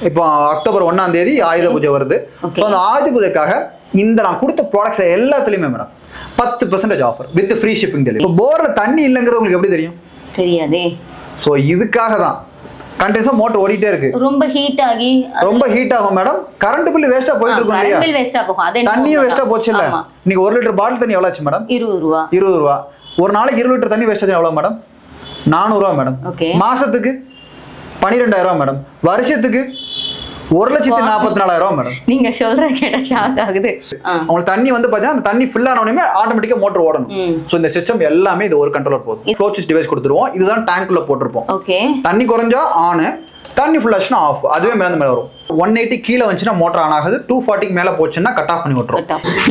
இப்போ அக்டோபர் 1ஆம் தேதி ஆயுத பூஜை வருது. ஸோ அந்த ஆயுத பூஜைக்காக இந்த நான் கொடுத்த ப்ராடக்ட்ஸ் எல்லாத்துலயுமே madam 10% offer with free shipping delivery. இப்போ போர்ல தண்ணி இல்லைங்கிறது உங்களுக்கு எப்படி தெரியும்? தெரியாதே. ஸோ இதுக்காக தான் கண்டினியூஸா மோட்டர் ஓடிட்டே இருக்கு. ரொம்ப ஹீட் ஆகும் மேடம். கரண்ட் பில் வேஸ்டா போயிட்டு இருக்கும் இல்லையா? கரண்ட் பில் வேஸ்டா போகும். அதே தண்ணியும் வேஸ்டா போச்சு இல்ல. நீங்க 1 லிட்டர் பாட்டில் தண்ணி எவ்வளவு ஆச்சு மேடம்? 20 ரூபாய். 20 ரூபாய். ஒரு நாளைக்கு 20 லிட்டர் தண்ணி வேஸ்ட் ஆச்சு எவ்வளவு மேடம்? 400 ரூபாய் மேடம். மாசத்துக்கு 12000 ரூபாய் மேடம். வருஷத்துக்கு 1,44,000 ரூபாய் மேடம். நீங்க சொல்ற கேட்டா ஷாக் ஆகுது. உங்களுக்கு தண்ணி வந்து பாத்தீங்கன்னா அந்த தண்ணி ஃபில் ஆனவுடனே ஆட்டோமேட்டிக்கா மோட்டர் ஓடணும். சோ இந்த சிஸ்டம் எல்லாமே இது ஒரு கண்ட்ரோலர் போதும். ஃப்ளோ சுவிட்ச் டிவைஸ் கொடுத்துருவோம். இதுதான் டேங்க்ல போட்டுருப்போம். தண்ணி குறைஞ்சா ஆன், தண்ணி ஃபுல் ஆச்சுன்னா ஆஃப். அதுவே மேல வரும். 180 கீழே வந்துச்சுன்னா மோட்டர் ஆன் ஆகுது. 240 மேல போச்சுன்னா கட் ஆஃப் பண்ணி விட்டுரும்.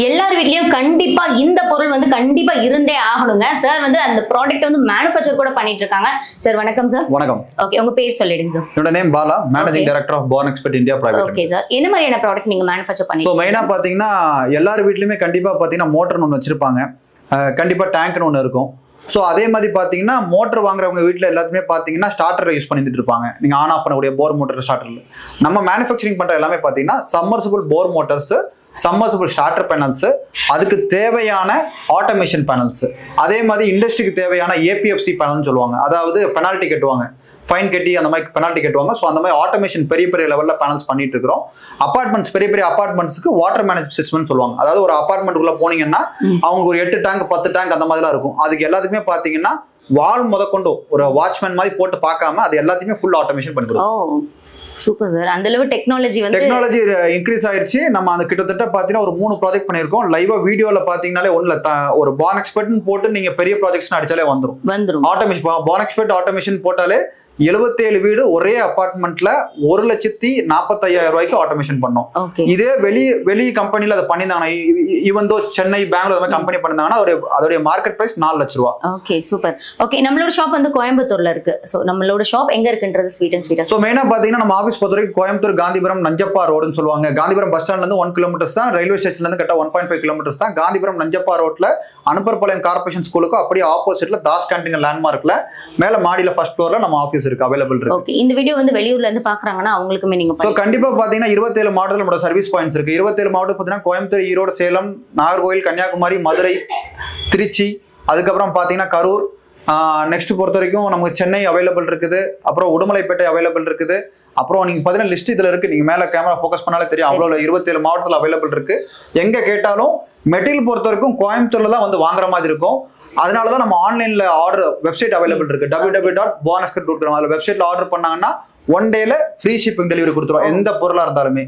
எல்லார் வீட்லயும் கண்டிப்பா இந்த பொருள் வந்து கண்டிப்பா இருந்தே ஆகணுங்க. சார் வந்து அந்த ப்ராடக்ட் வந்து மேனுஃபேக்சர் கூட பண்ணிட்டு இருக்காங்க. சார் வணக்கம் சார். வணக்கம். ஓகே, உங்க பேர் சொல்லிடுங்க சார். என்னோட name Bala, managing director of born expert India private. Okay sir, என்ன மாதிரியான ப்ராடக்ட் நீங்க மேனுஃபேக்சர் பண்ணீங்க? சோ மெயினா பாத்தீங்கன்னா எல்லார் வீட்லயுமே கண்டிப்பா பாத்தீங்கன்னா மோட்டர்னு ஒன்று வச்சிருப்பாங்க. கண்டிப்பா டேங்க்னு ஒன்று இருக்கும். ஸோ அதே மாதிரி பார்த்தீங்கன்னா மோட்டர் வாங்குறவங்க வீட்டில் எல்லாத்துமே பார்த்தீங்கன்னா ஸ்டார்டரை யூஸ் பண்ணிட்டு இருப்பாங்க. நீங்கள் ஆன் ஆஃப் பண்ணக்கூடிய போர் மோட்டர் ஸ்டார்டரில் நம்ம மேனுஃபேக்சரிங் பண்ணுற எல்லாமே பார்த்தீங்கன்னா சம்மர்சிபிள் போர் மோட்டர்ஸ், சம்மர்சிபிள் ஸ்டார்டர் பேனல்ஸ், அதுக்கு தேவையான ஆட்டோமேஷன் பேனல்ஸ், அதே மாதிரி இண்டஸ்ட்ரிக்கு தேவையான ஏபிஎஃப்சி பேனல்னு சொல்லுவாங்க. அதாவது பெனால்ட்டி கட்டுவாங்க, ஃபைன் கட்டி அந்த மாதிரி பெனால்ட்டி கட்டுவாங்க. ஸோ அந்த மாதிரி ஆட்டோமேஷன் பெரிய பெரிய லெவலில் பேனல்ஸ் பண்ணிட்டு இருக்கிறோம். அப்பார்ட்மெண்ட்ஸ், பெரிய பெரிய அப்பார்ட்மெண்ட்ஸ்க்கு வாட்டர் மேனேஜ் சிஸ்டம்னு சொல்லுவாங்க. அதாவது ஒரு அப்பார்ட்மெண்ட்டுக்குள்ள போனீங்கன்னா அவங்க ஒரு 8 டேங்க் 10 டேங்க் அந்த மாதிரிலாம் இருக்கும். அதுக்கு எல்லாத்துக்குமே பார்த்தீங்கன்னா வால் முதற்கொண்டு ஒரு வாட்ச்மேன் மாதிரி போட்டு பார்க்காம அது எல்லாத்தையுமே ஃபுல் ஆட்டோமேஷன் பண்ணி கொடுக்கும். Super sir. அந்த அளவு டெக்னாலஜி இன்க்ரீஸ் ஆயிருச்சு. நம்ம அந்த கிட்டத்தட்ட பாத்தீங்கன்னா ஒரு 3 ப்ராஜெக்ட் பண்ணிருக்கோம். லைவா வீடியோல பாத்தீங்கன்னாலே ஒரு பார்ன் எக்ஸ்பர்ட்னு போட்டு நீங்க பெரிய ப்ராஜெக்ட்ஸ் அடிச்சாலே வந்துரும். ஆட்டோமேஷன் பார்ன் எக்ஸ்பர்ட் ஆட்டோமேஷன் போட்டாலே 77 வீடு ஒரே அபார்ட்மெண்ட்ல 1,45,000 ரூபாய்க்கு ஆட்டோமேஷன் பண்ணோம். இதே வெளி கம்பெனில அதை பண்ணிருந்தாங்கன்னா, even though Chennai, Bangalore company பண்ணிருந்தாங்கன்னா அதோட மார்க்கெட் பிரைஸ் 4 லட்சம் ரூபாய். Okay, super. ஓகே, நம்மளோட ஷாப் வந்து கோயம்புத்தூர்ல இருக்கு. சோ நம்மளோட ஷாப் எங்க இருக்குன்றது ஸ்வீட் அண்ட் ஸ்வீட். சோ மெயினா பாத்தீங்கன்னா நம்ம ஆபீஸ் பொறுத்த வரைக்கும் கோயம்புத்தூர் காந்திபுரம் நஞ்சப்பா ரோடுன்னு சொல்லுவாங்க. காந்திபுரம் பஸ் ஸ்டாண்ட்ல இருந்து 1 கிலோமீட்டர்ஸ் தான், ரயில்வே ஸ்டேஷன்ல இருந்து கரெக்டா 1.5 கிலோமீட்டர்ஸ் தான். காந்திபுரம் நஞ்சப்பா ரோட்ல அனுப்பர்பாளையம் கார்பரேஷன் ஸ்கூலுக்கு அப்படியே ஆப்போசிட்ல தாஸ் கேண்டீன் லேண்ட்மார்க்ல மேல மாடியில ஃபர்ஸ்ட் ஃப்ளோர்ல நம்ம ஆபீஸ் இருக்கு, அவைலபிள் இருக்கு. ஓகே, இந்த வீடியோ வந்து வெளியூர்ல இருந்து பாக்குறாங்கன்னா அவங்களுக்குமே நீங்க சோ கண்டிப்பா பாத்தீங்கன்னா 27 மாவட்டத்துல நம்மளோட சர்வீஸ் பாயிண்ட்ஸ் இருக்கு. 27 மாவட்டம் பாத்தீங்கன்னா கோயம்புத்தூர், ஈரோடு, சேலம், நாகர்கோவில், கன்னியாகுமரி, மதுரை, திருச்சி, அதுக்கப்புறம் பாத்தீங்கன்னா கரூர், நெக்ஸ்ட் பொறுத்த வரைக்கும் நமக்கு சென்னை அவைலபிள் இருக்குது. அப்புறம் உடுமலைப்பேட்டை அவைலபிள் இருக்குது. அப்புறம் நீங்க பாத்தீங்கன்னா லிஸ்ட் இதுல இருக்கு. நீங்க மேல கேமரா ஃபோக்கஸ் பண்ணாலே தெரியும். அவ்வளவு 27 மாவட்டத்துல அவைலபிள் இருக்கு. எங்க கேட்டாலும் மெட்டீரியல் பொறுத்த வரைக்கும் கோயம்புத்தூர்ல தான் வந்து வாங்குற மாதிரி இருக்கும். அதனாலதான் நம்ம ஆன்லைன்ல ஆர்டர் வெப்சைட் அவைலபிள் இருக்கு, www.bornexpert.com. அதுல வெப்சைட்ல ஆர்டர் பண்ணாங்கன்னா 1 டேல ஃப்ரீ ஷிப்பிங் டெலிவரி கொடுத்துருவோம். எந்த பொருளா இருந்தாலுமே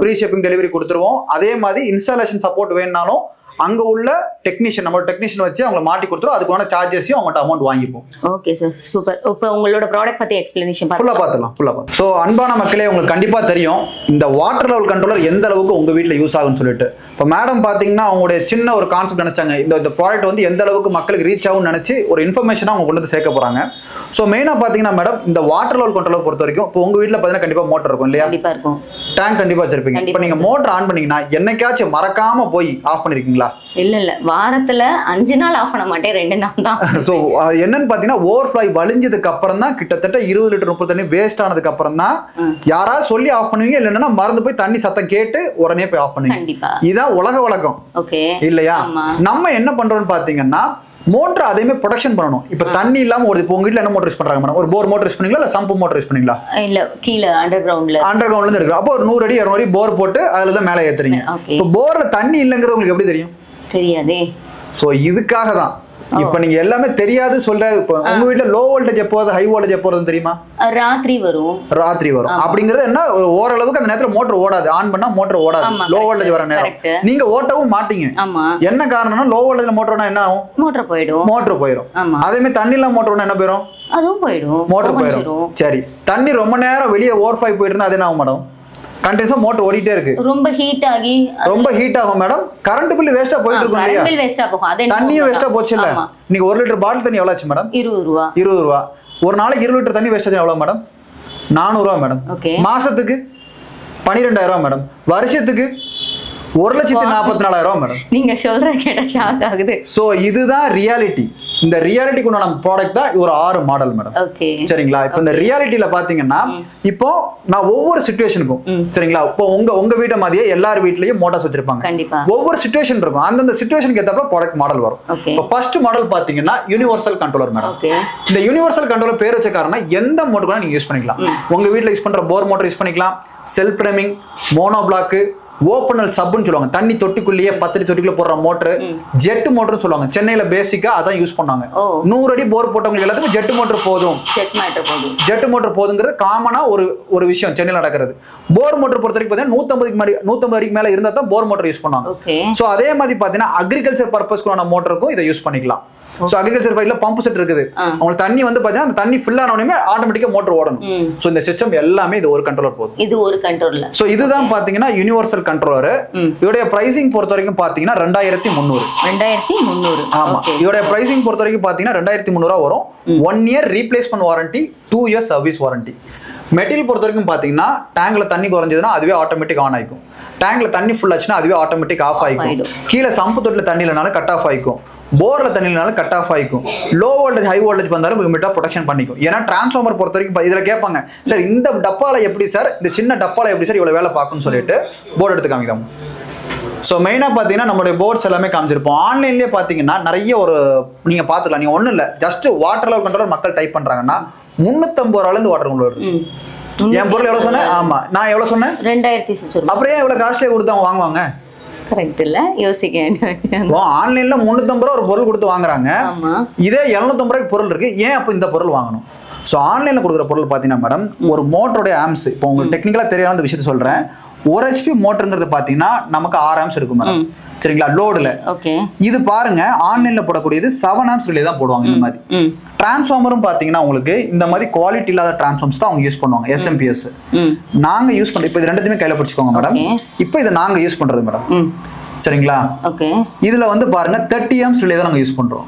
ஃப்ரீ ஷிப்பிங் டெலிவரி கொடுத்துருவோம். அதே மாதிரி இன்ஸ்டாலேஷன் சப்போர்ட் வேணும்னாலும் அங்க உள்ள டெக்னீஷியன், நம்ம டெக்னீஷியன் வச்சு அவங்க மாட்டி கொடுத்துரும். அதுக்கான சார்ஜஸையும் அவங்கள்ட்ட அமௌண்ட் வாங்கிப்போம். Okay sir, super. இப்போ உங்களோட ப்ராடக்ட் பத்தி எக்ஸ்பிளனேஷன் ஃபுல்லா பார்த்துலாம். ஸோ அன்பான மக்களே, உங்களுக்கு கண்டிப்பா தெரியும் இந்த வாட்டர் லெவல் கண்ட்ரோலர் எந்த அளவுக்கு உங்க வீட்டில் யூஸ் ஆகும்னு சொல்லிட்டு. இப்போ மேடம் பாத்தீங்கன்னா அவங்களுடைய சின்ன ஒரு கான்செப்ட் நினைச்சாங்க, இந்த ப்ராடக்ட் வந்து எந்த அளவுக்கு மக்களுக்கு ரீச் ஆகும்னு நினைச்சு ஒரு இன்ஃபர்மேஷனா அவங்க கொண்டு வந்து சேர்க்க போறாங்க. ஸோ மெயினா பாத்தீங்கன்னா மேடம் இந்த வாட்டர் லெவல் கண்ட்ரோலர் பொறுத்த வரைக்கும் இப்போ உங்க வீட்டில் பாத்தீங்கன்னா கண்டிப்பா மோட்டர் இருக்கும் இல்லையா? கண்டிப்பா இருக்கும். டேங்க் கண்டிப்பா வச்சிருப்பீங்க. இப்போ நீங்க மோட்டர் ஆன் பண்ணீங்கன்னா என்னைக்காச்சும் மறக்காம போய் ஆஃப் பண்ணிருக்கீங்களா? இல்ல வாரத்துல 5 நாள் ஆஃப் பண்ண மாட்டேன், 2 நாள் தான். சோ என்னன்னு பாத்தீங்கன்னா ஓவர்ஃப்ளோ வலிஞ்சதுக்கு அப்புறம் தான் கிட்டத்தட்ட 20 லிட்டர் 30 தண்ணி வேஸ்ட் ஆனதுக்கு அப்புறம் தான் யாராவது சொல்லி ஆஃப் பண்ணுவீங்க, இல்லைன்னா மறந்து போய் தண்ணி சத்தம் கேட்டு உடனே போய் ஆஃப் பண்ணுவீங்க. இதான் உலக வழக்கம் இல்லையா? நம்ம என்ன பண்றோம்னு பாத்தீங்கன்னா மோட்டர் அதே மாதிரி ப்ரொடக்ஷன் பண்ணணும். இப்ப தண்ணி இல்லாம ஒரு உங்க வீட்ல என்ன மோட்டர் யூஸ் பண்றாங்க மேடம்? ஒரு போர் மோட்டர் யூஸ் பண்ணீங்களா இல்ல சம்ப் மோட்டர் யூஸ் பண்ணீங்களா? இல்ல கீழ அண்டர் கிரவுண்ட்ல இருந்து இருக்கு. அப்போ ஒரு 100 அடி 200 அடி போர் போட்டு அதுல தான் மேலே ஏத்துறீங்க. இப்போ போர்ல தண்ணி இல்லங்கிறது உங்களுக்கு எப்படி தெரியும்? தெரியாதே. சோ இதுக்காக தான் இப்ப நீங்க எல்லாமே தெரியாது சொல்ற. உங்க வீட்ல லோ வோல்டேஜ் எப்போது ஹை வோல்டேஜ் எப்போது தெரியுமா? ராத்திரி வரும். அப்படிங்கிறது என்ன, ஓரளவுக்கு அந்த நேரத்துல மோட்டர் ஓடாது, ஆன் பண்ணா மோட்டர் ஓடாது லோ வோல்டேஜ் வர நேரம். நீங்க ஓட்டவும் மாட்டீங்க. என்ன காரணம்னா லோ வோல்டேஜ்ல மோட்டர் ஓடனா என்ன ஆகும்? மோட்டர் போயிடும். அதே மாதிரி தண்ணில மோட்டர் ஓடனா என்ன போயிடும்? அதுவும் போயிடும், மோட்டர் போயிடும். சரி, தண்ணி ரொம்ப நேரம் வெளியே ஓவர்ஃப்ளோ போயிட்டு இருந்தா அது என்ன ஆகும் மேடம்? கண்டினியூஸா மோட்டர் ஓடிட்டே இருக்கு. ரொம்ப ஹீட் ஆகும் மேடம். கரண்ட் பில் வேஸ்டா போயிட்டு இருக்கும் இல்லையா? கரண்ட் பில் வேஸ்டா போகும். அதே தண்ணியும் வேஸ்டா போச்சு இல்ல. நீங்க 1 லிட்டர் பாட்டில் தண்ணி எவ்வளவு ஆச்சு மேடம்? 20 ரூபாய். 20 ரூபாய். ஒரு நாளைக்கு 20 லிட்டர் தண்ணி வேஸ்ட் ஆச்சு எவ்வளவு மேடம்? 400 ரூபாய் மேடம். மாசத்துக்கு 12000 ரூபாய் மேடம். வருஷத்துக்கு 1,44,000 மேடம். நீங்க சொல்ற கேட்ட ஷாக் ஆகுது. சோ இதுதான் ரியாலிட்டி. இந்த ரியாலிட்டிக்கு உண்டான ப்ராடக்ட் தான் ஒரு 6 மாடல் மேடம். ஓகே சரிங்களா? இப்போ இந்த ரியாலிட்டியில பாத்தீங்கன்னா இப்போ நான் ஒவ்வொரு சிச்சுவேஷனுக்கும் சரிங்களா, இப்போ உங்க வீட்டை மாதிரியே எல்லார் வீட்லயும் மோட்டார்ஸ் வச்சிருப்பாங்க. கண்டிப்பா ஒவ்வொரு சிச்சுவேஷன் இருக்கும், அந்தந்த சிச்சுவேஷனுக்கு ஏற்றப்ப ப்ராடக்ட் மாடல் வரும். இப்போ ஃபர்ஸ்ட் மாடல் பாத்தீங்கன்னா யூனிவர்சல் கண்ட்ரோலர் மேடம். இந்த யூனிவர்சல் கண்ட்ரோலர் பேர் வச்ச காரணம் எந்த மோட்டர் கூட நீங்க யூஸ் பண்ணிக்கலாம். உங்க வீட்ல யூஸ் பண்ற போர் மோட்டர் யூஸ் பண்ணிக்கலாம், செல்ஃப் பிரேமிங், மோனோ பிளாக், ஓப்பனல் சப்னு சொல்லுவாங்க, தண்ணி தொட்டிக்குள்ளேயே 10 அடி தொட்டிக்குள்ள போடுற மோட்டர், ஜெட் மோட்டர் சொல்லுவாங்க. சென்னையில பேசிக்கா அதான் யூஸ் பண்ணாங்க. 100 அடி போர் போட்டவங்களுக்கு எல்லாத்துக்கும் ஜெட் மோட்டர் போதும், ஜெட் மோட்டர் போதுங்கிறது காமனா ஒரு விஷயம் சென்னையில் நடக்கிறது. போர் மோட்டர் பொறுத்த வரைக்கும் பார்த்தீங்கன்னா 150 அடிக்கு மேல இருந்தா தான் போர் மோட்டர் யூஸ் பண்ணுவாங்க. சோ அதே மாதிரி பாத்தீங்கன்னா அக்ரிகல்ச்சர் பர்பஸ்க்கான மோட்டருக்கும் இதை யூஸ் பண்ணிக்கலாம். சோ அக்ரிகல்ச்சர் பைப்ல பம்ப் செட் இருக்குது, உங்களுக்கு தண்ணி வந்து பாத்தீங்கன்னா அந்த தண்ணி ஃபில் ஆனவுடனே ஆட்டோமேட்டிக்கா மோட்டர் ஓடணும். சோ இந்த சிஸ்டம் எல்லாமே இது ஒரு கண்ட்ரோலர் போதும். இது ஒரு கண்ட்ரோலர். சோ இதுதான் பாத்தீங்கன்னா யூனிவர்சல் கண்ட்ரோலர். இதோட பிரைசிங் பொறுத்த வரைக்கும் பாத்தீங்கன்னா 2300. ஆமா, இதோட பிரைசிங் பொறுத்த வரைக்கும் பாத்தீங்கன்னா 2300 வரும். 1 year replacement warranty, 2 years service warranty. Material பொறுத்த வரைக்கும் பாத்தீங்கன்னா டேங்க்ல தண்ணி குறைஞ்சதுன்னா அதுவே ஆட்டோமேட்டிக் ஆன் ஆயிக்கும், டேங்க்ல தண்ணி ஃபுல் ஆச்சுன்னா அதுவே ஆட்டோமேட்டிக் ஆஃப் ஆயிக்கும், கீழே சம்பு தொட்டில தண்ணி இல்லைனாலும் கட் ஆஃப் ஆயிக்கும், போர்ல தண்ணினாலும் கட் ஆஃப் ஆயிக்கும், லோ வோல்டேஜ் ஹை வோல்டேஜ் வந்தாலும் இமிடியா ப்ரொடெக்ஷன் பண்ணிக்கும். ஏன்னா டிரான்ஸ்ஃபார்மர் பொறுத்த வரைக்கும் இதுல கேட்பாங்க, சார் இந்த டப்பால எப்படி சார், இந்த சின்ன டப்பால எப்படி சார் இவ்வளவு வேலை பார்க்கும்னு சொல்லிட்டு போர்டு எடுத்து காமிக்கலாம். ஸோ மெயினாக பார்த்தீங்கன்னா நம்மளுடைய போர்ட்ஸ் எல்லாமே காமிச்சிருப்போம். ஆன்லைன்லேயே பார்த்தீங்கன்னா நிறைய ஒரு நீங்கள் பார்த்துக்கலாம். நீங்கள் ஒன்றும் இல்லை, ஜஸ்ட் வாட்டர் லெவல் கண்ட்ரோலர் மக்கள் டைப் பண்ணுறாங்கன்னா 350 ரூபாயிலேருந்து வாட்டர் கண்ட்ரோலர் இருக்கு. என் பொருள் எவ்வளோ சொன்னேன்? ஆமா, நான் எவ்வளோ சொன்னேன்? 2000. அப்புறம் ஏன் இவ்வளோ காஸ்ட்லியாக கொடுத்து அவங்க வாங்குவாங்க? கரெக்ட் இல்ல, யோசிக்க. ஆன்லைன்ல 350 ரூபா ஒரு பொருள் கொடுத்து வாங்குறாங்க, இதே 750 ரூபாய்க்கு பொருள் இருக்கு, ஏன் அப்போ இந்த பொருள் வாங்கணும்? ஸோ ஆன்லைன்ல கொடுக்குற பொருள் பார்த்தீங்கன்னா மேடம், ஒரு மோட்டருடைய ஆம்ஸ், இப்போ உங்களுக்கு டெக்னிக்கலா தெரியாத அந்த விஷயத்த சொல்றேன். 1 HP மோட்டருங்கிறது பார்த்தீங்கன்னா நமக்கு 6 ஆம்ஸ் இருக்கும் மேடம். சரிங்களா? லோடுல இது பாருங்க, ஆன்லைன்ல போடக்கூடியது 7 ஆம்ஸ் ரிலே தான் போடுவாங்க. இந்த மாதிரி டிரான்ஸ்ஃபார்மரும் பாத்தீங்கன்னா உங்களுக்கு இந்த மாதிரி குவாலிட்டி இல்லாத டிரான்ஸ்ஃபார்மர்ஸ் தான் அவங்க யூஸ் பண்ணுவாங்க. SMPS நாங்க யூஸ் பண்றோம். இப்போ இது ரெண்டுத்தையுமே கையில பிடிச்சுக்கோங்க மேடம். இப்போ இதை நாங்க யூஸ் பண்றது மேடம். சரிங்களா? இதுல வந்து பாருங்க 30 ஆம்ஸ் ரிலே தான் நாங்க யூஸ் பண்றோம்.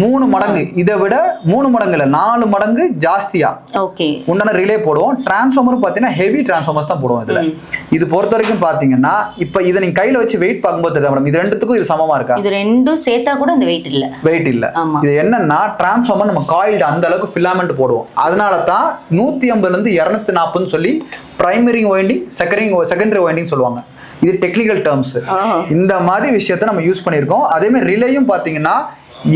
3 மடங்கு, இதை விட 3 மடங்கு இல்ல 4 மடங்கு ஜாஸ்தியா உண்டான ரிலே போடுவோம். டிரான்ஸ்ஃபார்மரும் பாத்தீங்கன்னா ஹெவி டிரான்ஸ்ஃபார்மர்ஸ் தான் போடுவோம். இதுல இது பொறுத்த வரைக்கும் பாத்தீங்கன்னா இப்ப இதை நீங்க கையில வச்சு வெயிட் பார்க்கும்போது தெரியும் மேடம், இது ரெண்டுத்துக்கும் இது சமமா இருக்கா? இது ரெண்டும் சேர்த்தா கூட இந்த வெயிட் இல்ல. இது என்னன்னா டிரான்ஸ்ஃபார்மர் நம்ம காயில்டு அந்த அளவுக்கு ஃபிலாமெண்ட் போடுவோம். அதனால தான் 150 இருந்து 240 சொல்லி பிரைமரி வைண்டிங், செகண்டரி வைண்டிங் சொல்லுவாங்க. இது டெக்னிக்கல் டேர்ம்ஸ். இந்த மாதிரி விஷயத்தை நம்ம யூஸ் பண்ணியிருக்கோம். அதே மாதிரி ரிலேயும் பாத்தீங்கன்னா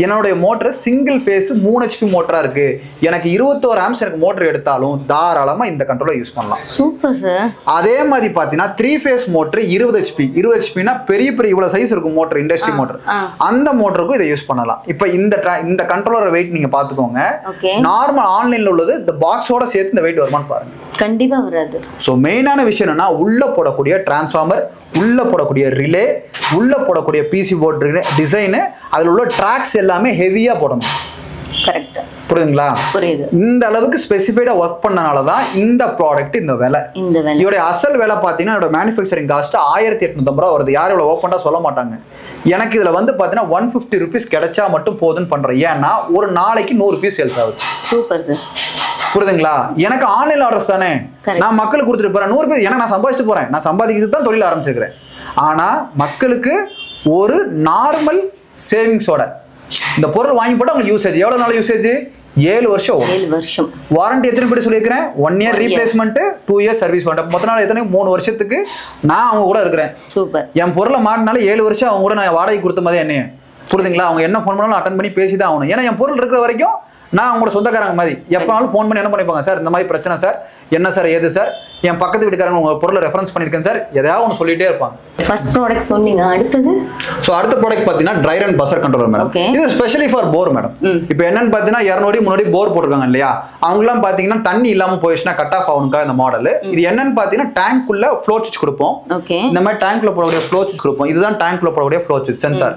என்னுடைய மோட்டர் சிங்கிள் ஃபேஸ் 3 HP மோட்டரா இருக்கு, எனக்கு 21 ஆம்ஸ் எனக்கு மோட்டர் எடுத்தாலும் தாராளமா இந்த கண்ட்ரோலர் யூஸ் பண்ணலாம். Super sir. அதே மாதிரி பாத்தீங்கன்னா 3 ஃபேஸ் மோட்டர் 20 HP, 20 HPனா பெரிய இவ்வளவு சைஸ் இருக்கும் மோட்டர், இண்டஸ்ட்ரி மோட்டர், அந்த மோட்டருக்கும் இதை யூஸ் பண்ணலாம். இப்போ இந்த கண்ட்ரோலர் வெயிட் நீங்க பாத்துக்கோங்க. நார்மல் ஆன்லைன்ல உள்ளது இந்த பாக்ஸோட சேர்த்து இந்த வெயிட் வருமான்னு பாருங்க. கண்டிப்பா வராது. ஸோ மெயினான விஷயம் என்னன்னா உள்ள போடக்கூடிய டிரான்ஸ்ஃபார்மர், உள்ள போடக்கூடிய ரிலே, உள்ள போடக்கூடிய பிசி போர்டு டிசைனு, அதில் உள்ள ட்ராக்ஸ் எல்லாமே ஹெவியா போடணும். கரெக்ட். புரியுதுங்களா? புரியுது. இந்த அளவுக்கு ஸ்பெசிஃபைடா ஒர்க் பண்ணனால தான் இந்த ப்ராடக்ட் இந்த விலை. இதோட அசல் விலை பார்த்தீங்கன்னா இதோட மேனுஃபேக்சரிங் காஸ்ட் 1850 ரூபா வருது. யாரும் இவ்வளோ ஓப்பனாக சொல்ல மாட்டாங்க. எனக்கு இதுல வந்து பார்த்தீங்கன்னா 150 ருபீஸ் கிடைச்சா மட்டும் போதுன்னு பண்றேன். ஏன்னா ஒரு நாளைக்கு 100 பீஸ் சேல்ஸ் ஆகுது. Super sir. புரியுதுங்களா? எனக்கு ஆன்லைன் ஆர்டர்ஸ் தானே, நான் மக்களுக்கு கொடுத்துட்டு போறேன் 100 பேர். ஏன்னா நான் சம்பாதிச்சுட்டு போறேன், நான் சம்பாதிக்கிறது தான் தொழில் ஆரம்பிச்சிருக்கிறேன். ஆனா மக்களுக்கு ஒரு நார்மல் சேவிங்ஸோட இந்த பொருள் வாங்கி போட்டு அவங்க யூசேஜ் எவ்வளவு நாள் யூசேஜ்? 7 வருஷம். 7 வருஷம் வாரண்டி. எத்தனை பேர் சொல்லியிருக்கிறேன்? 1 year replacement, 2 years service warranty. மொத்த நாள் எத்தனை? 3 வருஷத்துக்கு நான் அவங்க கூட இருக்கிறேன். சூப்பர். என் பொருளை மாட்டினால 7 வருஷம் அவங்க கூட நான் வாடகை கொடுத்த மாதிரி என்னைய. புரியுதுங்களா? அவங்க என்ன ஃபோன் பண்ணாலும் அட்டன் பண்ணி பேசி தான் ஆகணும். ஏன்னா என் பொருள் இருக்கிற வரைக்கும் நான் அவங்களோட சொந்தக்காரங்க மாதிரி எப்பனாலும் ஃபோன் பண்ணி என்ன பண்ணிப்பாங்க, சார் இந்த மாதிரி பிரச்சனை சார், என்ன சார் ஏது சார், என் பக்கத்து வீட்டுக்காரங்க உங்க பொருளை ரெஃபரன்ஸ் பண்ணிருக்கேன் சார், எதாவது ஒன்று சொல்லிட்டே இருப்பாங்க. ஃபர்ஸ்ட் ப்ராடக்ட் சொன்னீங்க, அடுத்தது? ஸோ அடுத்த ப்ராடக்ட் பார்த்தீங்கன்னா try run buzzer controller madam. இது ஸ்பெஷலி ஃபார் போர் மேடம். இப்போ என்னன்னு பார்த்தீங்கன்னா 200 300 போர் போட்டிருக்காங்க இல்லையா, அவங்களாம் பார்த்தீங்கன்னா தண்ணி இல்லாமல் போயிடுச்சுன்னா கட் ஆஃப் ஆகணுக்கா இந்த மாடல். இது என்னன்னு பார்த்தீங்கன்னா டேங்க்குள்ள ஃப்ளோ சுவிட்ச் கொடுப்போம். இந்த மாதிரி டேங்க்ல போடக்கூடிய ஃப்ளோ சுவிட்ச் கொடுப்போம். இதுதான் டேங்க்ல போடக்கூடிய ஃப்ளோ சுவிட்ச் சென்சார்.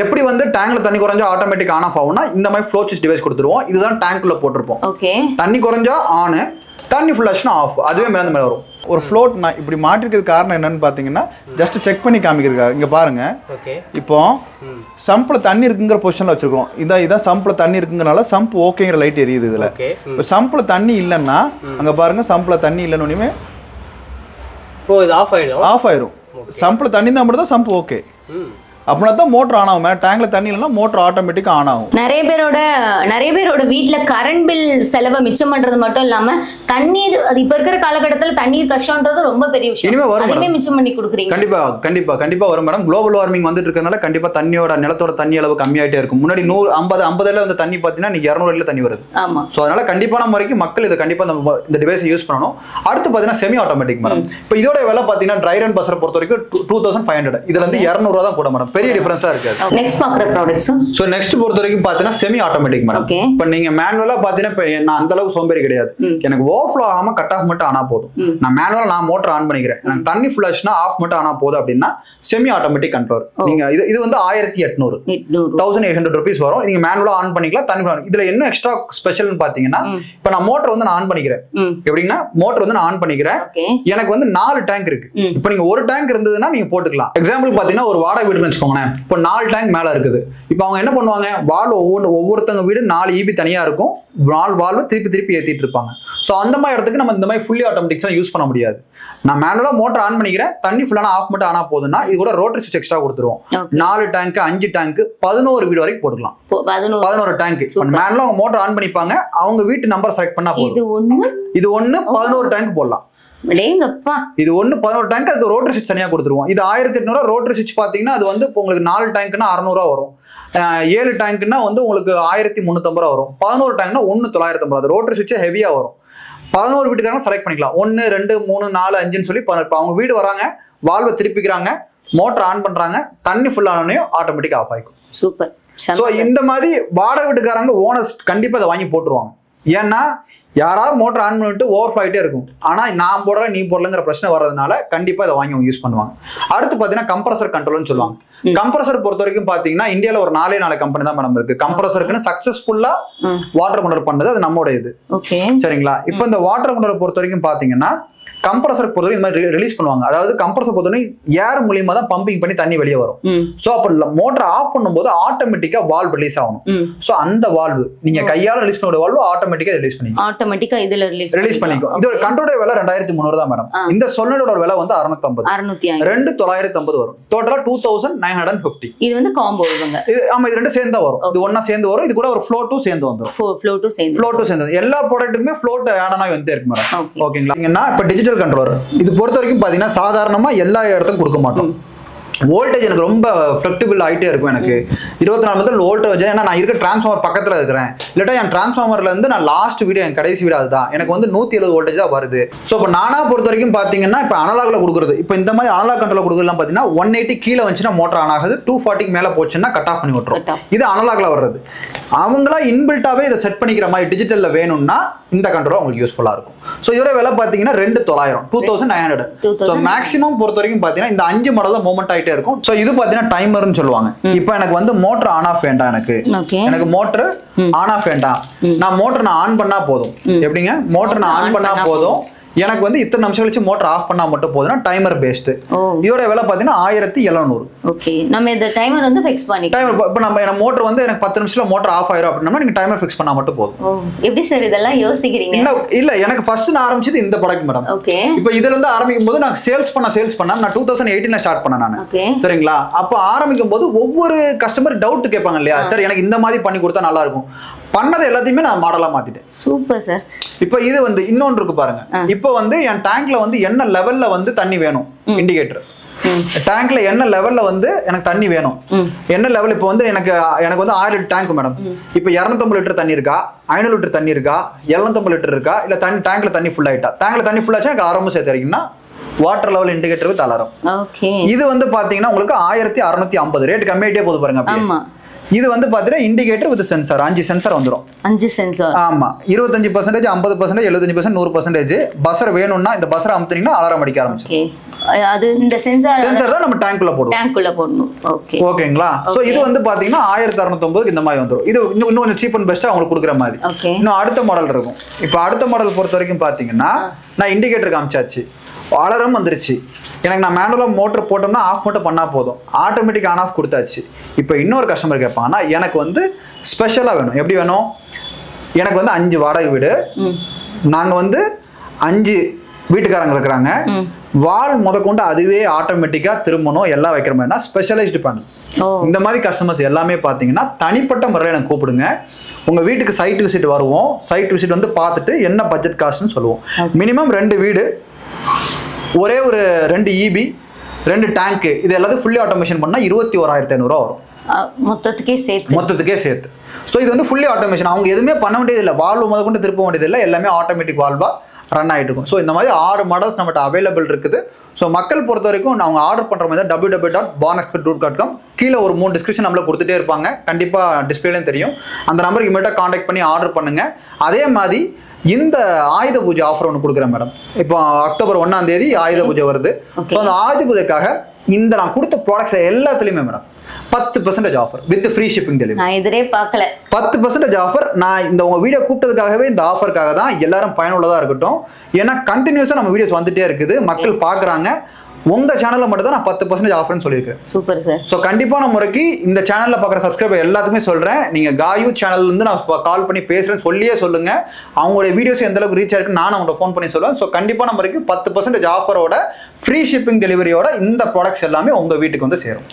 எப்படி வந்து டேங்க்ல தண்ணி குறைஞ்சா ஆட்டோமேட்டிக் ஆன் ஆஃப் ஆகும்னா இந்த மாதிரி ஃப்ளோ சுவிட்ச் டிவைஸ் கொடுத்துருவோம். இதுதான் டேங்க்குள்ள போட்டிருப்போம். தண்ணி குறைஞ்சா ஆன், தண்ணி ஃபுல்லாச்சுன்னா ஆஃப். அதுவே மேல மேல வரும். ஒரு ஃப்ளோட் நான் இப்படி மாட்டிருக்கிறது காரணம் என்னன்னு பார்த்தீங்கன்னா ஜஸ்ட் செக் பண்ணி காமிக்கிறதுக்காக. இங்கே பாருங்க, இப்போ சம்பில் தண்ணி இருக்குங்கிற பொசிஷனில் வச்சுருக்கோம். இதான் சம்பில் தண்ணி இருக்குங்கிறனால சம்ப் ஓகேங்கிற லைட் எரியுது இதில். இப்போ சம்பில் தண்ணி இல்லைன்னா அங்கே பாருங்க, சம்பில் தண்ணி இல்லைன்னு ஆஃப் ஆயிடும். சம்பில் தண்ணி தான் மட்டும் தான் சம்பு ஓகே. அப்படின்னா தான் மோட்டர் ஆன் ஆகும். டேங்க்ல தண்ணி இல்லைன்னா மோட்டர் ஆட்டோமேட்டிக்கா ஆன் ஆகும். நிறைய பேரோட வீட்ல கரண்ட் பில் செலவை மிச்சம் பண்றது மட்டும் இல்லாம தண்ணீர், அது இப்ப இருக்கிற காலகட்டத்துல தண்ணீர் கஷ்டம்ன்றது ரொம்ப பெரிய விஷயம். இனிமே வரும் அதுமே மிச்சம் பண்ணி கொடுக்குறீங்க. கண்டிப்பா வரும் மேடம். குளோபல் வார்மிங் வந்துட்டு இருக்கறனால கண்டிப்பா நிலத்தோட தண்ணி அளவு கம்மியாயிட்டே இருக்கும். முன்னாடி 150 வந்து தண்ணி பாத்தீங்கன்னா நீங்க 200 தண்ணி வருது. ஆமா. சோ அதனால கண்டிப்பான முறைக்கு மக்கள் இதை கண்டிப்பா இந்த டிவைஸை யூஸ் பண்ணணும். அடுத்து பாத்தீங்கன்னா செமி ஆட்டோமேட்டிக் மேடம். இப்போ இதோட விலை பாத்தீங்கன்னா ட்ரை ரன் பஸ்ஸை பொறுத்த வரைக்கும் 2500. இதுல இருந்து 200 தான் கூட மேடம். பெரிய டிஃபரன்ஸா இருக்காது. நெக்ஸ்ட் பாக்குற ப்ராடக்ட்ஸ். சோ நெக்ஸ்ட் பொறுத்த வரைக்கும் பாத்தீங்கன்னா செமி ஆட்டோமேட்டிக் மேடம். இப்போ நீங்க மேனுவலா பாத்தீங்கன்னா நான் அந்த அளவுக்கு சோம்பேறி கிடையாது. எனக்கு ஓவர்ஃப்ளோ ஆகாம கட் ஆஃப் மட்டும் ஆனா போதும். நான் மேனுவலா மோட்டர் ஆன் பண்ணிக்கிறேன். எனக்கு தண்ணி ஃபுல் ஆச்சுன்னா ஆஃப் மட்டும் ஆனா போதும் அப்படின்னா செமி ஆட்டோமேட்டிக் கண்ட்ரோல். நீங்க இது வந்து 1800 ரூபீஸ் வரும். நீங்க மேனுவலா ஆன் பண்ணிக்கலாம். தண்ணி இதுல என்ன எக்ஸ்ட்ரா ஸ்பெஷல்னு பாத்தீங்கன்னா இப்போ நான் மோட்டர் வந்து நான் ஆன் பண்ணிக்கிறேன். எப்படின்னா மோட்டர் வந்து நான் ஆன் பண்ணிக்கிறேன். எனக்கு வந்து 4 டேங்க் இருக்கு. இப்போ நீங்க ஒரு டேங்க் இருந்ததுன்னா நீங்க போட்டுக்கலாம். எக்ஸாம்பிள் பாத்தீங்கன்னா ஒரு வாடகை வீடுன்னு வச்சுக்கோங்களேன். இப்போ 4 டேங்க் மேல இருக்குது. இப்போ அவங்க என்ன பண்ணுவாங்க, ஒவ்வொருத்தங்க வீடு 4 EB தனியா இருக்கும். 4 வால்வு திருப்பி ஏத்திட்டு இருப்பாங்க. சோ அந்த மாதிரி இடத்துக்கு நம்ம இந்த மாதிரி ஃபுல்லி ஆட்டோமேட்டிக்ஸ் யூஸ் பண்ண முடியாது. நான் மேனுவலா மோட்டர் ஆன் பண்ணிக்கிறேன். தண்ணி ஃபுல்லான ஆஃப் மட்டும் ஆனா போதுன்னா இது கூட ரோட்டரி சுவிட்ச் எக்ஸ்ட்ரா கொடுத்துருவோம். 4 டேங்க் 5 டேங்க் 11 வீடு வரைக்கும் போட்டுக்கலாம். 11 டேங்க் மேனுவலா அவங்க மோட்டர் ஆன் பண்ணிப்பாங்க. அவங்க வீட்டு நம்பர் செலக்ட் பண்ணா போதும். இது ஒண்ணு 11 டேங்க் போடலாம். இது ஒண்ணு 11 டேங்க். அதுக்கு ரோட்டரி சுவிட்ச் தனியா கொடுத்துருவோம். இது 1800. ரோட்டரி சுவிட்ச் பாத்தீங்கன்னா அது வந்து இப்போ உங்களுக்கு 4 டேங்க்னா 600 வரும். 7 டேங்க்னா வந்து உங்களுக்கு 1350 வரும். 11 டேங்க்னா 1950. அது ரோட்டரி சுவிட்ச் ஹெவியா வரும். 11 வீட்டுக்காரங்க செலக்ட் பண்ணிக்கலாம். 1 2 3 4 5ன்னு சொல்லி அவங்க வீடு வராங்க, வால்வை திருப்பிக்கிறாங்க, மோட்டர் ஆன் பண்றாங்க, தண்ணி ஃபுல் ஆனோடனே ஆட்டோமேட்டிக் ஆஃப் ஆயிக்கும். சூப்பர். ஸோ இந்த மாதிரி வாடகை வீட்டுக்காரங்க ஓனர்ஸ் கண்டிப்பா இதை வாங்கி போட்டுருவாங்க. ஏன்னா யாராவது மோட்டர் ஆன் பண்ணிட்டு ஓவர் ஆகிட்டே இருக்கும். ஆனால் நான் போடுறேன் நீ போடலங்கிற பிரச்சனை வர்றதுனால கண்டிப்பாக இதை வாங்கி அவங்க யூஸ் பண்ணுவாங்க. அடுத்து பார்த்தீங்கன்னா கம்ப்ரஸர் கண்ட்ரோல்னு சொல்லுவாங்க. கம்ப்ரஸர் பொறுத்த வரைக்கும் பார்த்தீங்கன்னா இந்தியாவில் ஒரு 4 கம்பெனி தான் மேடம் இருக்கு. கம்ப்ரஸருக்குன்னு சக்ஸஸ்ஃபுல்லாக வாட்டர் கண்ட்ரோல் பண்ணது அது நம்மளோட இது. சரிங்களா? இப்போ இந்த வாட்டர் கண்ட்ரோல் பொறுத்த வரைக்கும் பார்த்தீங்கன்னா கம்ப்ரஸர் பொறுத்தவரை இந்த மாதிரி ரிலீஸ் பண்ணுவாங்க. அதாவது கம்ப்ரஸர் பொறுத்தவரை ஏர் மூலியமா தான் பம்பிங் பண்ணி தண்ணி வெளியே வரும். சோ அப்ப மோட்டர் ஆஃப் பண்ணும்போது ஆட்டோமேட்டிக்கா வால்வ் ரிலீஸ் ஆகணும். சோ அந்த வால்வ் நீங்க கையால ரிலீஸ் பண்ணக்கூடிய வால்வ் ஆட்டோமேட்டிக்கா ரிலீஸ் பண்ணிக்கும். ஆட்டோமேட்டிக்கா இதுல ரிலீஸ் பண்ணிக்கும். இதோட கண்ட்ரோலோட விலை 2300 தான் மேடம். இந்த சொன்னோட விலை வந்து 650. 2950 வரும். டோட்டலா 2950. இது வந்து காம்போ இவங்க. ஆமா, இது ரெண்டு சேர்ந்து வரும். இது ஒண்ணா சேர்ந்து வரும். இது கூட ஒரு ஃப்ளோ 2 சேர்ந்து வந்துரும். ஃப்ளோ 2 சேர்ந்து எல்லா ப்ராடக்ட்டுக்குமே ஃப்ளோட் ஆட் ஆனா வந்துட்டே இருக்கு மேடம். ஓகேங்களா? இப்ப டிஜிட்டல் கண்ட்ரோலர் இது பொறுத்த வரைக்கும் பாத்தீங்கன்னா சாதாரணமா எல்லா இடத்துக்கும் கொடுக்க மாட்டோம். வோல்டேஜ் எனக்கு ரொம்ப ஃப்ளெக்சிபிள் ஆகிட்டே இருக்கும். எனக்கு 24 மணி வோல்டேஜ். ஏன்னா நான் இருக்க டிரான்ஸ்ஃபார்மர் பக்கத்தில் இருக்கிறேன். இல்லாட்டா என் டிரான்ஸ்ஃபார்மர்ல இருந்து நான் லாஸ்ட் வீடியோ என் கடைசி வீடியோ அதுதான் எனக்கு வந்து 170 வோல்டேஜ் தான் வருது. ஸோ இப்போ நானா பொறுத்த வரைக்கும் பார்த்தீங்கன்னா இப்போ அனலாக்ல கொடுக்குறது, இப்போ இந்த மாதிரி அனலாக் கண்ட்ரோல் கொடுக்கலாம் பார்த்தீங்கன்னா 180 கீழே வந்துச்சுன்னா மோட்டர் ஆன் ஆகுது, 240 மேலே போச்சுன்னா கட் ஆஃப் பண்ணி விட்டுரும். இது அனலாக்ல வர்றது. அவங்களா இன்பில்ட்டாவே இதை செட் பண்ணிக்கிற மாதிரி டிஜிட்டல்ல வேணும்னா இந்த கண்ட்ரோல் உங்களுக்கு யூஸ்ஃபுல்லாக இருக்கும். ஸோ இதோட விலை பார்த்தீங்கன்னா 2900. ஸோ மேக்ஸிமம் பொறுத்த வரைக்கும் பார்த்தீங்கன்னா இந்த 5 மாடல் தான் மூவ்மெண்ட் ஆகிட்டே இருக்கும். ஸோ இது பார்த்தீங்கன்னா டைமர்னு சொல்லுவாங்க. இப்போ எனக்கு வந்து மோட்டர் ஆன் ஆஃப் வேண்டாம். எனக்கு மோட்டர் ஆன் ஆஃப் வேண்டாம். நான் மோட்டர் ஆன் பண்ணா போதும். எப்படிங்க? மோட்டர் நான் ஆன் பண்ணா போதும். எனக்கு வந்து இத்தனை நிமிஷம் கழிச்சு மோட்டர் ஆஃப் பண்ணா மட்டும் போதுனா டைமர் பேஸ்ட். இதோட விலை பாத்தீங்கன்னா 1700. ஓகே, நம்ம இந்த டைமர் வந்து ஃபிக்ஸ் பண்ணிக்கலாம். டைமர் இப்போ நம்ம மோட்டர் வந்து எனக்கு 10 நிமிஷத்துல மோட்டர் ஆஃப் ஆயிரும் அப்படினா நீங்க டைமர் ஃபிக்ஸ் பண்ணா மட்டும் போதும். எப்படி சார் இதெல்லாம் யோசிக்கிறீங்க? இல்ல எனக்கு ஃபர்ஸ்ட் நான் ஆரம்பிச்சது இந்த ப்ராடக்ட் மேடம். ஓகே, இப்போ இதுல இருந்து ஆரம்பிக்கும் போது நான் சேல்ஸ் பண்ண நான் 2018ல ஸ்டார்ட் பண்ணேன் நான். சரிங்களா? அப்போ ஆரம்பிக்கும் போது ஒவ்வொரு கஸ்டமர் டவுட் கேட்பாங்க இல்லையா, சார் எனக்கு இந்த மாதிரி பண்ணி கொடுத்தா நல்லா இருக்கும். பண்ணது எல்லாத்தையுமே நான் மாடலா மாத்திட்டேன். Super sir. இப்போ இது வந்து இன்னொன்று இருக்கு பாருங்க. இப்போ வந்து என் டேங்க்ல வந்து என்ன லெவல்ல வந்து தண்ணி வேணும், இண்டிகேட்டர் டேங்க்ல என்ன லெவல்ல வந்து எனக்கு தண்ணி வேணும், என்ன லெவல். இப்போ வந்து எனக்கு வந்து 1000 லிட்டர் டேங்க் மேடம். இப்போ 250 லிட்டர் தண்ணி இருக்கா, 500 லிட்டர் தண்ணி இருக்கா, 750 லிட்டர் இருக்கா, இல்ல டேங்க்ல தண்ணி ஃபுல் ஆயிட்டா. டேங்க்ல தண்ணி ஃபுல் ஆச்சுன்னா எனக்கு அலாரமும் சேர்த்து வரைக்கும்னா வாட்டர் லெவல் இண்டிகேட்டருக்கு அலாரம். இது வந்து பாத்தீங்கன்னா உங்களுக்கு 1650. ரேட் கம்மியாயிட்டே போகுது பாருங்க. இது வந்து பாத்தீங்கன்னா இண்டிகேட்டர் வித் சென்சார். 5 சென்சார் வந்துரும். 5 சென்சார். ஆமா, 25%, 50%, 75%, 100%. பஸர் வேணும்னா இந்த பஸரை அமுத்துனீங்கன்னா அலாரம் அடிக்க ஆரம்பிச்சிடும். அது இந்த சென்சார் தான் நம்ம டேங்க்குள்ள போடணும். ஓகே, ஓகேங்களா? சோ இது வந்து பாத்தீங்கன்னா 1650 இந்த மாதிரி வந்துரும். இது இன்னும் கொஞ்சம் சீப் அண்ட் பெஸ்டா உங்களுக்கு கொடுக்குற மாதிரி. இன்னும் அடுத்த மாடல் இருக்கும். இப்போ அடுத்த மாடல் பொறுத்த வரைக்கும் பாத்தீங்கன்னா நான் இண்டிகேட்டர் காமிச்சாச்சு, அலாரம் வந்துருச்சு. எனக்கு நான் மேனுவலா மோட்டர் போட்டோம்னா ஆஃப் மட்டும் பண்ணா போதும், ஆட்டோமேட்டிக் ஆன் ஆஃப் கொடுத்தாச்சு. இப்போ இன்னொரு கஸ்டமர் கேட்பாங்கன்னா எனக்கு வந்து ஸ்பெஷலா வேணும். எப்படி வேணும்? எனக்கு வந்து 5 வாடகை வீடு, நாங்க வந்து 5 வீட்டுக்காரங்க இருக்கிறாங்க, வால் முதற்கொண்டு அதுவே ஆட்டோமேட்டிக்காக திரும்பணும் எல்லாம் வைக்கிற மாதிரினா ஸ்பெஷலைஸ்டு பேனல். இந்த மாதிரி கஸ்டமர்ஸ் எல்லாமே பார்த்தீங்கன்னா தனிப்பட்ட முறையில் எனக்கு கூப்பிடுங்க. உங்கள் வீட்டுக்கு சைட் விசிட் வருவோம். சைட் விசிட் வந்து பார்த்துட்டு என்ன பட்ஜெட் காஸ்ட்னு சொல்லுவோம். மினிமம் 2 வீடு, ஒரே ஒரு 2 EB, 2 டேங்க்கு, இது எல்லாத்தையும் ஃபுல்லி ஆட்டோமேஷன் பண்ணால் 21,500 வரும் மொத்தத்துக்கே சேர்த்து. ஸோ இது வந்து ஃபுல்லி ஆட்டோமேஷன். அவங்க எதுவுமே பண்ண வேண்டியதில்லை, வால்வு முதற்கொண்டு திருப்ப வேண்டியதில்லை, எல்லாமே ஆட்டோமேட்டிக் வால்வாக ரன் ஆகிட்டு இருக்கும். ஸோ இந்த மாதிரி 6 மாடல்ஸ் நம்மகிட்ட அவைலபிள் இருக்குது. ஸோ மக்கள் பொறுத்த வரைக்கும் அவங்க ஆர்டர் பண்ணுற மாதிரி www.bornexpertgroup.com கீழே ஒரு 3 டிஸ்கிரிப்ஷன் நம்மள கொடுத்துட்டே இருப்பாங்க. கண்டிப்பாக டிஸ்பிளேலையும் தெரியும். அந்த நம்பருக்கு இமீடியட்டாக காண்டாக்ட் பண்ணி ஆர்டர் பண்ணுங்கள். அதே மாதிரி இந்த ஆயுத பூஜை ஆஃபர் ஒன்று கொடுக்குறேன் மேடம். இப்போ அக்டோபர் 1ஆம் தேதி ஆயுத பூஜை வருது. ஸோ அந்த ஆயுத பூஜைக்காக இந்த நான் கொடுத்த ப்ராடக்ட்ஸ் எல்லாத்துலேயுமே madam 10% offer with free shipping delivery. நான் எதிரே பார்க்கல. 10% ஆஃபர். நான் இந்த உங்க வீடியோ கூப்பிட்டதுக்காகவே இந்த ஆஃபருக்காக தான் எல்லாரும் பயனுள்ளதாக இருக்கட்டும். ஏன்னா கண்டினியூஸாக நம்ம வீடியோஸ் வந்துட்டே இருக்குது, மக்கள் பார்க்குறாங்க. உங்க சேனல்ல மட்டும் தான் நான் 10% ஆஃபர்னு சொல்லியிருக்கேன். Super sir. ஸோ கண்டிப்பான முறைக்கு இந்த சேனல்ல பார்க்குற சப்ஸ்கிரைபர் எல்லாத்துக்குமே சொல்றேன், நீங்க காயு சேனல்ல இருந்து நான் கால் பண்ணி பேசுறேன்னு சொல்லியே சொல்லுங்க. அவங்களுடைய வீடியோஸ் எந்த அளவுக்கு ரீச் ஆயிருக்கு நான் அவங்களை ஃபோன் பண்ணி சொல்லுவேன். ஸோ கண்டிப்பான முறைக்கு 10% ஆஃபரோட ஃப்ரீ ஷிப்பிங் டெலிவரியோட இந்த ப்ராடக்ட்ஸ் எல்லாமே உங்க வீட்டுக்கு வந்து சேரும்.